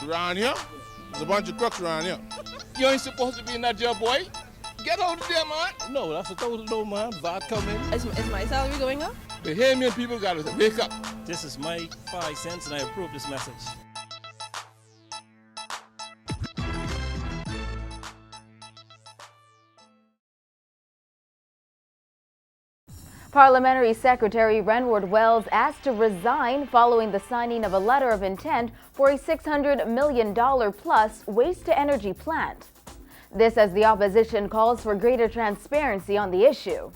Around here, there's a bunch of crooks around here. You ain't supposed to be in that jail, boy. Get out of there, man. No, that's a total no, man. Bad coming. Is my salary going up? The Bahamian people gotta wake up. This is my 5 cents and I approve this message. Parliamentary Secretary Renward Wells asked to resign following the signing of a letter of intent for a $600 million plus waste-to-energy plant. This as the opposition calls for greater transparency on the issue.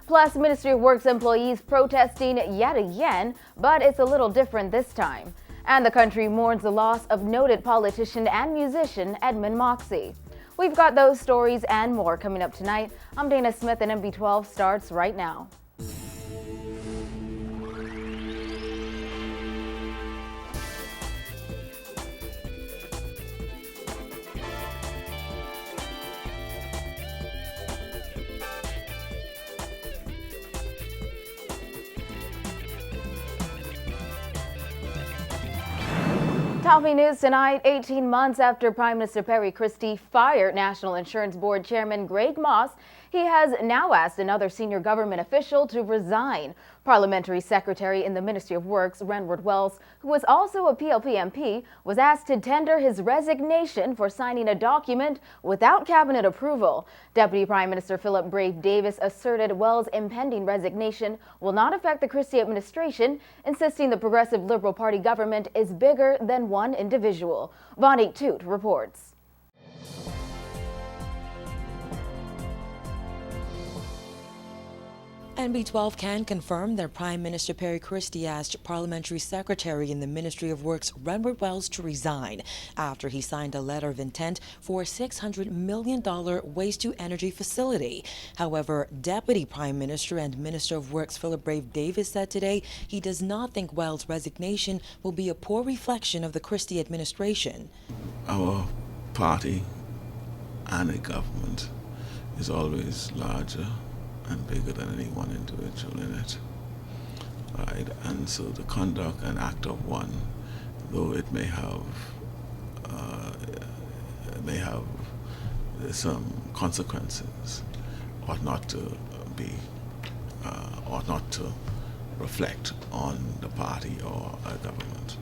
Plus, Ministry of Works employees protesting yet again, but it's a little different this time. And the country mourns the loss of noted politician and musician Edmund Moxie. We've got those stories and more coming up tonight. I'm Dana Smith and MB12 starts right now. Topping news tonight, 18 months after Prime Minister Perry Christie fired National Insurance Board Chairman Greg Moss, he has now asked another senior government official to resign. Parliamentary Secretary in the Ministry of Works, Renward Wells, who is also a PLP MP, was asked to tender his resignation for signing a document without cabinet approval. Deputy Prime Minister Philip Brave Davis asserted Wells' impending resignation will not affect the Christie administration, insisting the Progressive Liberal Party government is bigger than one individual. Vonnie Toot reports. NB12 can confirm that Prime Minister Perry Christie asked Parliamentary Secretary in the Ministry of Works Renward Wells to resign after he signed a letter of intent for a $600 million waste-to-energy facility. However, Deputy Prime Minister and Minister of Works Philip Brave Davis said today he does not think Wells' resignation will be a poor reflection of the Christie administration. Our party and a government is always larger and bigger than any one individual in it. Right? And so the conduct and act of one, though it may have some consequences, ought not to reflect on the party or a government.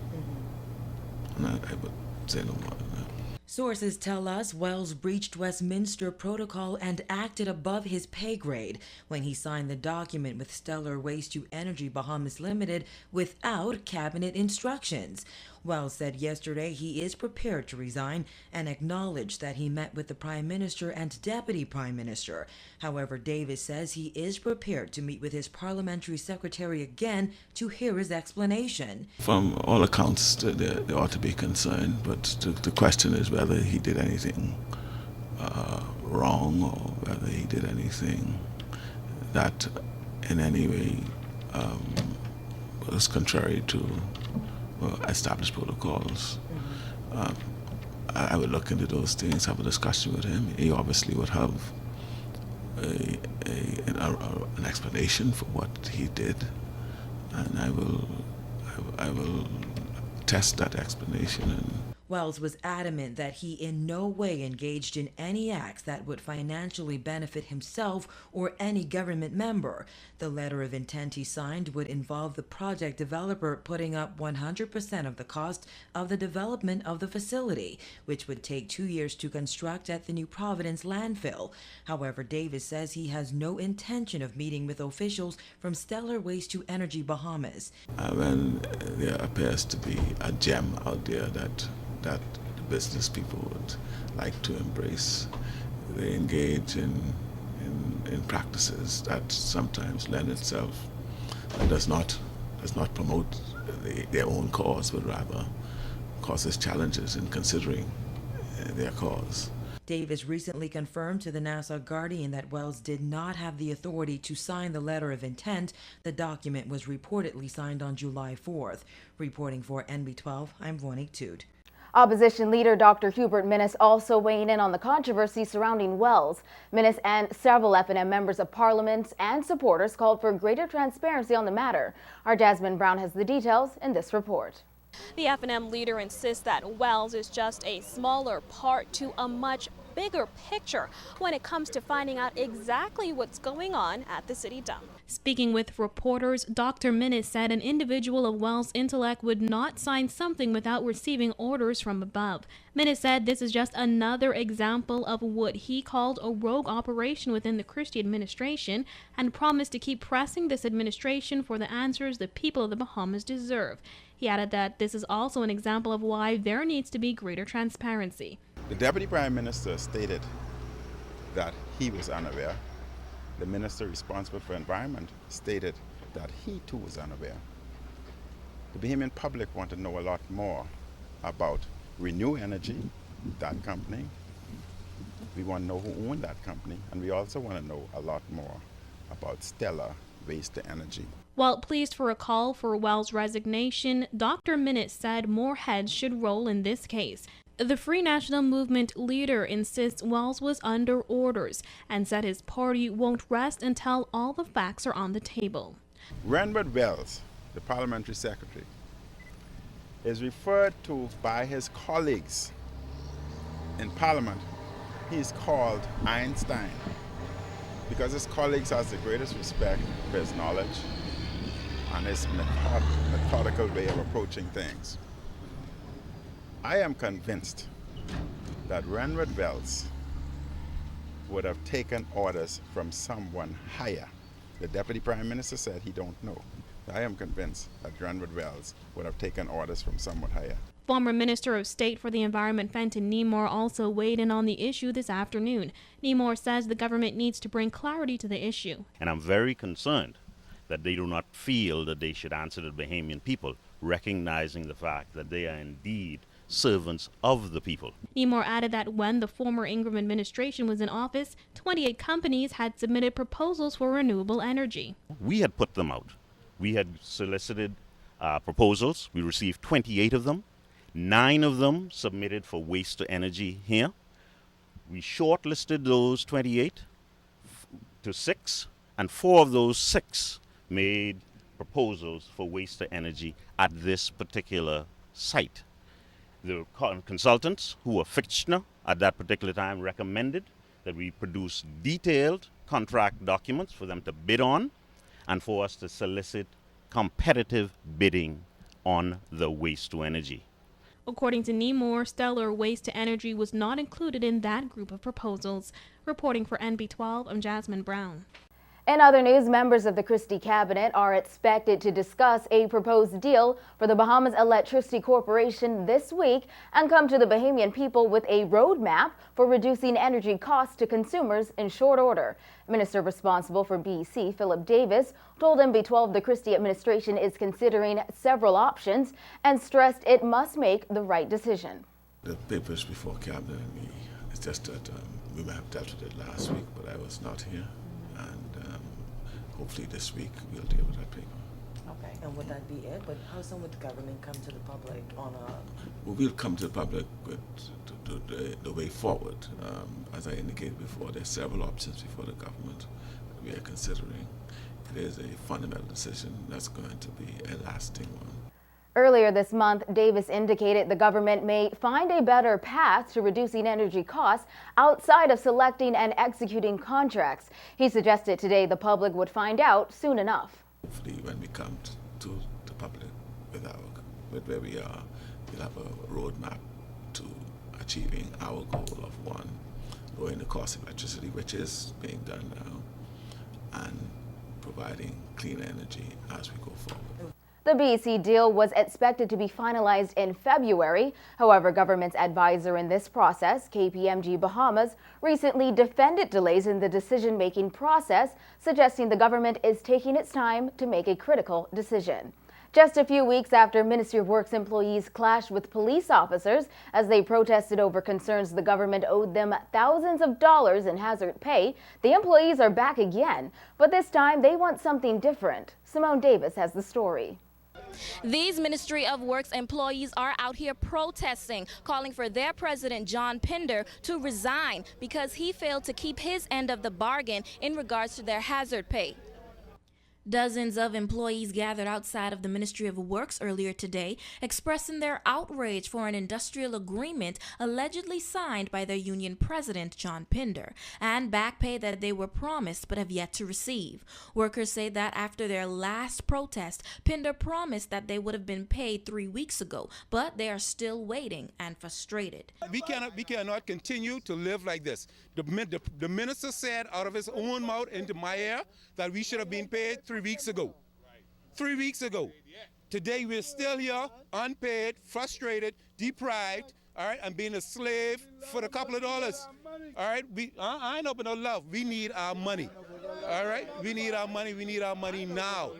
And I would say no more than that. Sources tell us Wells breached Westminster protocol and acted above his pay grade when he signed the document with Stellar Waste to Energy Bahamas Limited without cabinet instructions. Wells said yesterday he is prepared to resign and acknowledged that he met with the Prime Minister and Deputy Prime Minister. However, Davis says he is prepared to meet with his Parliamentary Secretary again to hear his explanation. From all accounts, they ought to be concerned, but the question is whether he did anything wrong or whether he did anything that in any way was contrary to established protocols. I would look into those things, have a discussion with him. He obviously would have an explanation for what he did, and I will test that explanation. And Wells was adamant that he in no way engaged in any acts that would financially benefit himself or any government member. The letter of intent he signed would involve the project developer putting up 100% of the cost of the development of the facility, which would take 2 years to construct at the New Providence landfill. However, Davis says he has no intention of meeting with officials from Stellar Waste to Energy Bahamas. When there appears to be a gem out there that the business people would like to embrace, they engage in practices that sometimes lend itself and does not promote their own cause, but rather causes challenges in considering their cause. Davis recently confirmed to the Nassau Guardian that Wells did not have the authority to sign the letter of intent. The document was reportedly signed on July 4th. Reporting for NB12, I'm Vonnie Toot. Opposition leader Dr. Hubert Minnis also weighing in on the controversy surrounding Wells. Minnis and several F&M members of Parliament and supporters called for greater transparency on the matter. Our Jasmine Brown has the details in this report. The F&M leader insists that Wells is just a smaller part to a much bigger picture when it comes to finding out exactly what's going on at the city dump. Speaking with reporters, Dr. Minnis said an individual of Wells' intellect would not sign something without receiving orders from above. Minnis said this is just another example of what he called a rogue operation within the Christie administration and promised to keep pressing this administration for the answers the people of the Bahamas deserve. He added that this is also an example of why there needs to be greater transparency. The Deputy Prime Minister stated that he was unaware. The Minister responsible for Environment stated that he too was unaware. The Bahamian public want to know a lot more about Renew Energy, that company. We want to know who owned that company, and we also want to know a lot more about Stellar Waste to Energy. While pleased for a call for Wells' resignation, Dr. Minnis said more heads should roll in this case. The Free National Movement leader insists Wells was under orders and said his party won't rest until all the facts are on the table. Renward Wells, the parliamentary secretary, is referred to by his colleagues in Parliament. He's called Einstein because his colleagues has the greatest respect for his knowledge and his methodical way of approaching things. I am convinced that Renward Wells would have taken orders from someone higher. The Deputy Prime Minister said he don't know. I am convinced that Renward Wells would have taken orders from someone higher. Former Minister of State for the Environment Fenton Nemore also weighed in on the issue this afternoon. Nemore says the government needs to bring clarity to the issue. And I'm very concerned that they do not feel that they should answer the Bahamian people, recognizing the fact that they are indeed servants of the people. Nemore added that when the former Ingram administration was in office, 28 companies had submitted proposals for renewable energy. We had put them out. We had solicited proposals. We received 28 of them. 9 of them submitted for waste to energy here. We shortlisted those 28 to 6, and 4 of those 6 made proposals for waste to energy at this particular site. The consultants who were Fitchner at that particular time recommended that we produce detailed contract documents for them to bid on and for us to solicit competitive bidding on the waste to energy. According to Nemore, Stellar Waste to Energy was not included in that group of proposals. Reporting for NB12, I'm Jasmine Brown. In other news, members of the Christie cabinet are expected to discuss a proposed deal for the Bahamas Electricity Corporation this week and come to the Bahamian people with a roadmap for reducing energy costs to consumers in short order. Minister responsible for BC, Philip Davis, told NB12 the Christie administration is considering several options and stressed it must make the right decision. The papers before cabinet and me, it's just that we may have dealt with it last week, but I was not here. And hopefully this week we'll deal with that paper. Okay, and would that be it? But how soon would the government come to the public on a... Well, we'll come to the public with the way forward. As I indicated before, there are several options before the government that we are considering. It is a fundamental decision that's going to be a lasting one. Earlier this month, Davis indicated the government may find a better path to reducing energy costs outside of selecting and executing contracts. He suggested today the public would find out soon enough. Hopefully when we come to the public with where we are, we'll have a roadmap to achieving our goal of 1, lowering the cost of electricity, which is being done now, and providing clean energy as we go forward. The BC deal was expected to be finalized in February. However, government's advisor in this process, KPMG Bahamas, recently defended delays in the decision-making process, suggesting the government is taking its time to make a critical decision. Just a few weeks after Ministry of Works employees clashed with police officers as they protested over concerns the government owed them thousands of dollars in hazard pay, the employees are back again. But this time they want something different. Simone Davis has the story. These Ministry of Works employees are out here protesting, calling for their president, John Pinder, to resign because he failed to keep his end of the bargain in regards to their hazard pay. Dozens of employees gathered outside of the Ministry of Works earlier today, expressing their outrage for an industrial agreement allegedly signed by their union president, John Pinder, and back pay that they were promised but have yet to receive. Workers say that after their last protest, Pinder promised that they would have been paid 3 weeks ago, but they are still waiting and frustrated. We cannot continue to live like this. The minister said out of his own mouth into my ear that we should have been paid 3 weeks ago. 3 weeks ago. Today we're still here, unpaid, frustrated, deprived, all right, and being a slave for a couple of dollars. All right, I ain't open no love. We need our money. All right, we need our money. We need our money now.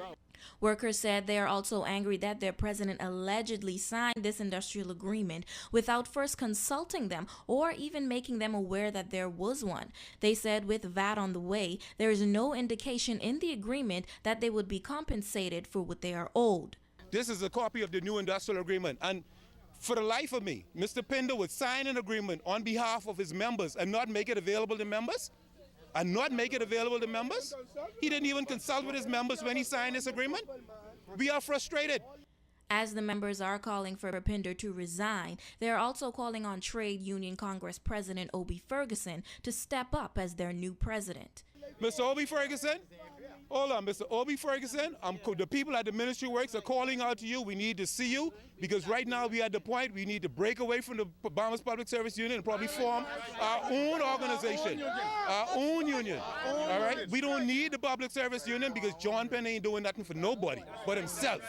Workers said they are also angry that their president allegedly signed this industrial agreement without first consulting them or even making them aware that there was one. They said with VAT on the way, there is no indication in the agreement that they would be compensated for what they are owed. This is a copy of the new industrial agreement, and for the life of me, Mr. Pinder would sign an agreement on behalf of his members and not make it available to members? And not make it available to members? He didn't even consult with his members when he signed this agreement? We are frustrated. As the members are calling for Pinder to resign, they are also calling on Trade Union Congress President Obie Ferguson to step up as their new president. Mr. Obie Ferguson, hold on, Mr. Obie Ferguson, the people at the Ministry of Works are calling out to you. We need to see you, because right now we are at the point we need to break away from the Bahamas Public Service Union and probably form our own organization, our own union. All right? We don't need the Public Service Union because John Penn ain't doing nothing for nobody but himself.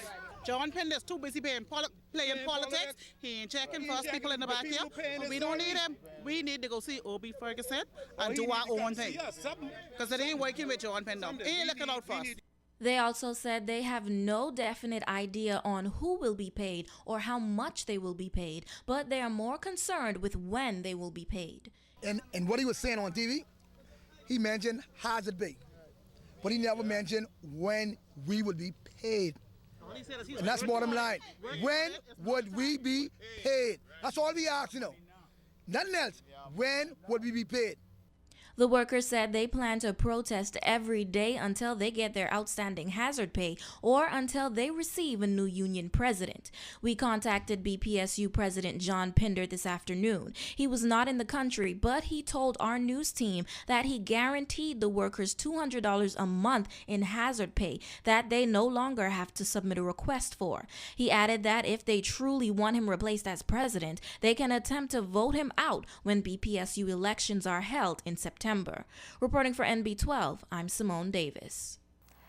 John Penn is too busy playing politics. He ain't checking for us people in the back here. We don't need him. We need to go see Obie Ferguson and do our own thing. Because it ain't working with John Penn now. He ain't looking out for us. They also said they have no definite idea on who will be paid or how much they will be paid, but they are more concerned with when they will be paid. And what he was saying on TV, he mentioned hazard pay, but he never mentioned when we would be paid. And that's bottom line. When would we be paid? That's all we ask, you know. Nothing else. When would we be paid? The workers said they plan to protest every day until they get their outstanding hazard pay or until they receive a new union president. We contacted BPSU President John Pinder this afternoon. He was not in the country, but he told our news team that he guaranteed the workers $200 a month in hazard pay that they no longer have to submit a request for. He added that if they truly want him replaced as president, they can attempt to vote him out when BPSU elections are held in September. Reporting for NB12, I'm Simone Davis.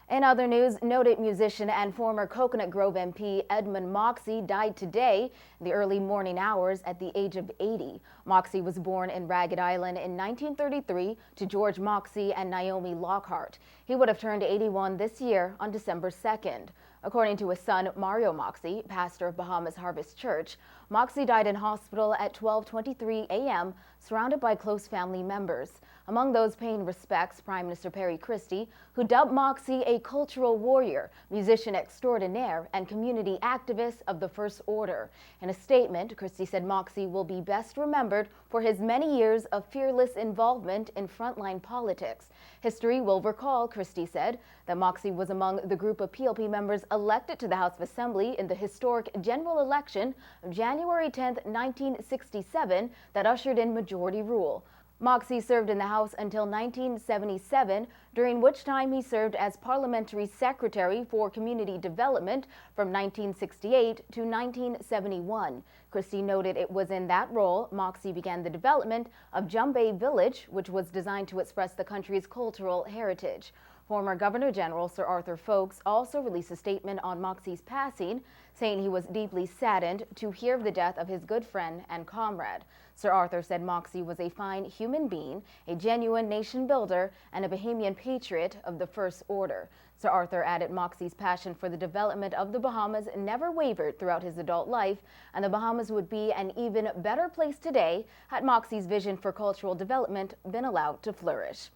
In other news, noted musician and former Coconut Grove MP Edmund Moxie died today in the early morning hours at the age of 80. Moxie was born in Ragged Island in 1933 to George Moxie and Naomi Lockhart. He would have turned 81 this year on December 2nd. According to his son, Mario Moxie, pastor of Bahamas Harvest Church, Moxie died in hospital at 12:23 a.m., surrounded by close family members. Among those paying respects, Prime Minister Perry Christie, who dubbed Moxie a cultural warrior, musician extraordinaire, and community activist of the First Order. In a statement, Christie said Moxie will be best remembered for his many years of fearless involvement in frontline politics. History will recall, Christie said, that Moxie was among the group of PLP members elected to the House of Assembly in the historic general election of January 10, 1967, that ushered in majority rule. Moxie served in the House until 1977, during which time he served as Parliamentary Secretary for Community Development from 1968 to 1971. Christie noted it was in that role Moxie began the development of Jumbay Village, which was designed to express the country's cultural heritage. Former Governor General Sir Arthur Folkes also released a statement on Moxie's passing, saying he was deeply saddened to hear of the death of his good friend and comrade. Sir Arthur said Moxie was a fine human being, a genuine nation builder, and a Bahamian patriot of the First Order. Sir Arthur added Moxie's passion for the development of the Bahamas never wavered throughout his adult life, and the Bahamas would be an even better place today had Moxie's vision for cultural development been allowed to flourish.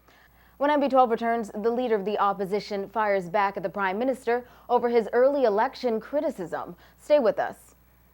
When NB12 returns, the leader of the opposition fires back at the Prime Minister over his early election criticism. Stay with us.